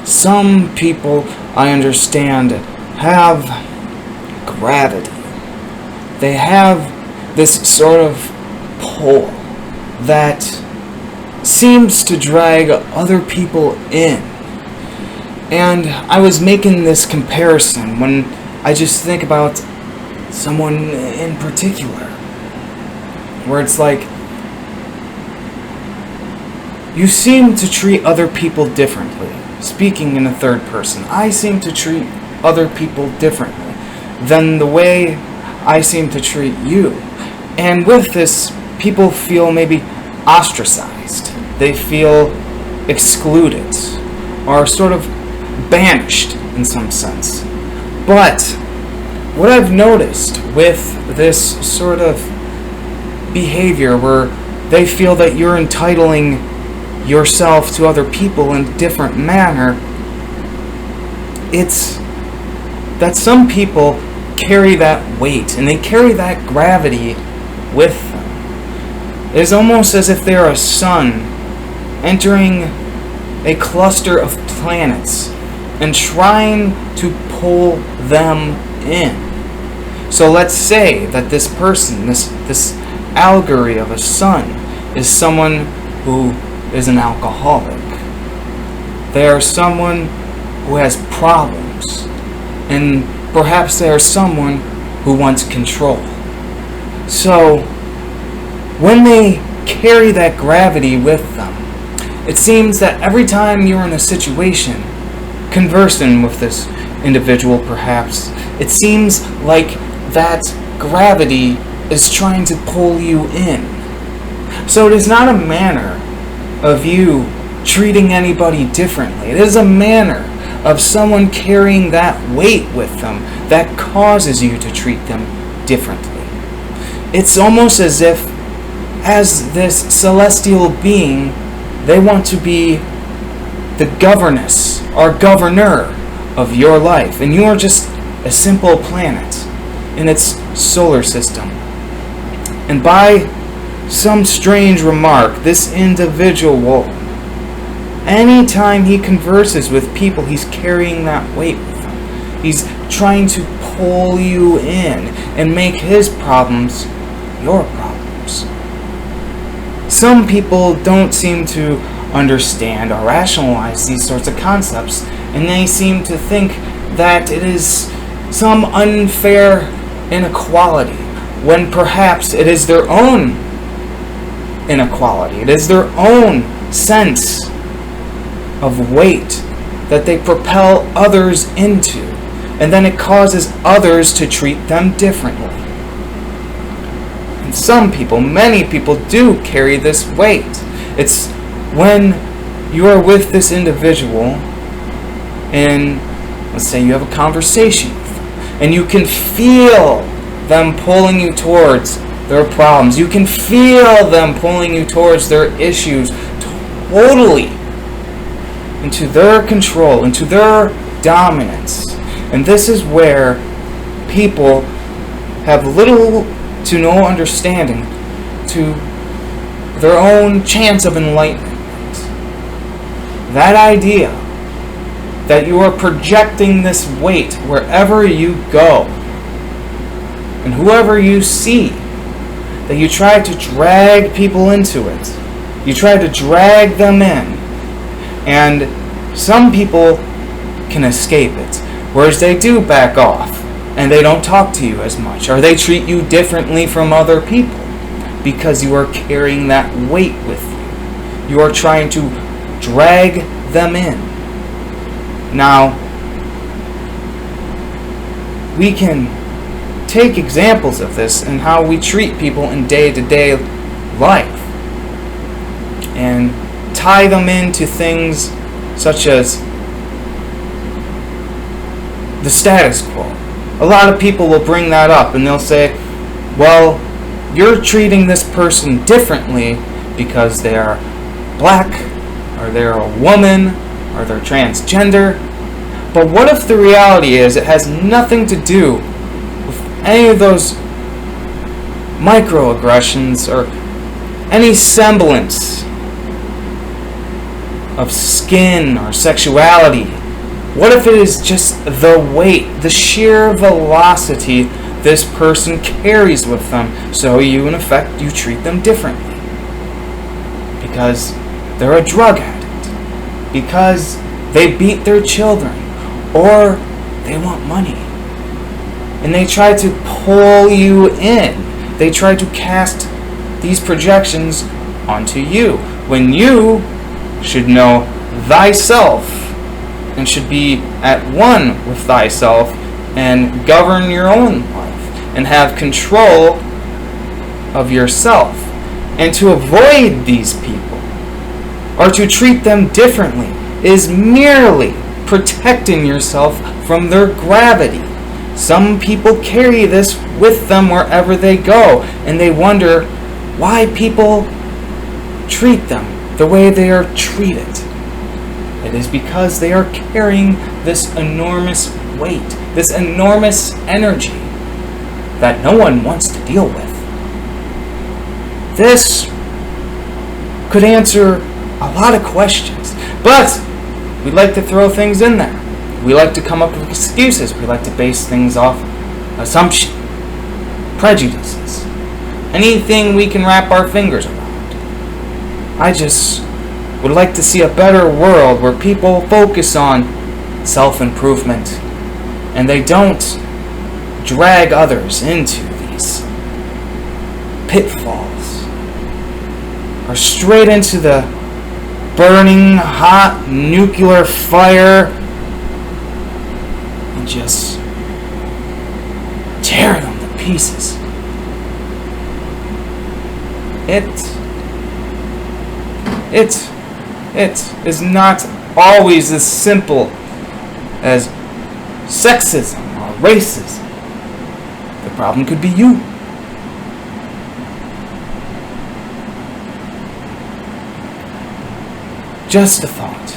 some people, I understand, have gravity. They have this sort of pull that seems to drag other people in. And I was making this comparison when I just think about someone in particular, where it's like, you seem to treat other people differently. Speaking in the third person, I seem to treat other people differently than the way I seem to treat you. And with this, people feel maybe ostracized. They feel excluded, or sort of banished in some sense. But what I've noticed with this sort of behavior where they feel that you're entitling yourself to other people in a different manner, it's that some people carry that weight and they carry that gravity with them. It is almost as if they're a sun entering a cluster of planets and trying to pull them in. So let's say that this person, this allegory of a sun, is someone who is an alcoholic. They are someone who has problems, and perhaps they are someone who wants control. So when they carry that gravity with them, it seems that every time you're in a situation, conversing with this individual perhaps, it seems like that gravity is trying to pull you in. So it is not a manner of you treating anybody differently. It is a manner of someone carrying that weight with them that causes you to treat them differently. It's almost as if, as this celestial being, they want to be the governess or governor of your life, and you are just a simple planet in its solar system. And by some strange remark, this individual, anytime he converses with people, he's carrying that weight with him. He's trying to pull you in and make his problems your problems. Some people don't seem to understand or rationalize these sorts of concepts, and they seem to think that it is some unfair inequality, when perhaps it is their own inequality. It is their own sense of weight that they propel others into, and then it causes others to treat them differently. And some people, many people, do carry this weight. It's when you are with this individual and let's say you have a conversation with them, and you can feel them pulling you towards their problems. You can feel them pulling you towards their issues totally into their control, into their dominance. And this is where people have little to no understanding to their own chance of enlightenment. That idea that you are projecting this weight wherever you go, and whoever you see, that you try to drag people into it. You try to drag them in. And some people can escape it, whereas they do back off, and they don't talk to you as much, or they treat you differently from other people, because you are carrying that weight with you. You are trying to drag them in. Now, we can take examples of this and how we treat people in day-to-day life and tie them into things such as the status quo. A lot of people will bring that up and they'll say, well, you're treating this person differently because they are black, or they're a woman, or they're transgender. But what if the reality is it has nothing to do with any of those microaggressions or any semblance of skin or sexuality? What if it is just the weight, the sheer velocity this person carries with them? So you, in effect, you treat them differently. Because they're a drug addict. Because they beat their children. Or they want money. And they try to pull you in. They try to cast these projections onto you, when you should know thyself and should be at one with thyself and govern your own life and have control of yourself. And to avoid these people or to treat them differently is merely protecting yourself from their gravity. Some people carry this with them wherever they go, and they wonder why people treat them the way they are treated. It is because they are carrying this enormous weight, this enormous energy that no one wants to deal with. This could answer a lot of questions, but we like to throw things in there. We like to come up with excuses. We like to base things off assumption, prejudices, anything we can wrap our fingers around. I just would like to see a better world where people focus on self-improvement and they don't drag others into these pitfalls or straight into the burning hot nuclear fire and just tear them to pieces. It is not always as simple as sexism or racism. The problem could be you. Just a thought.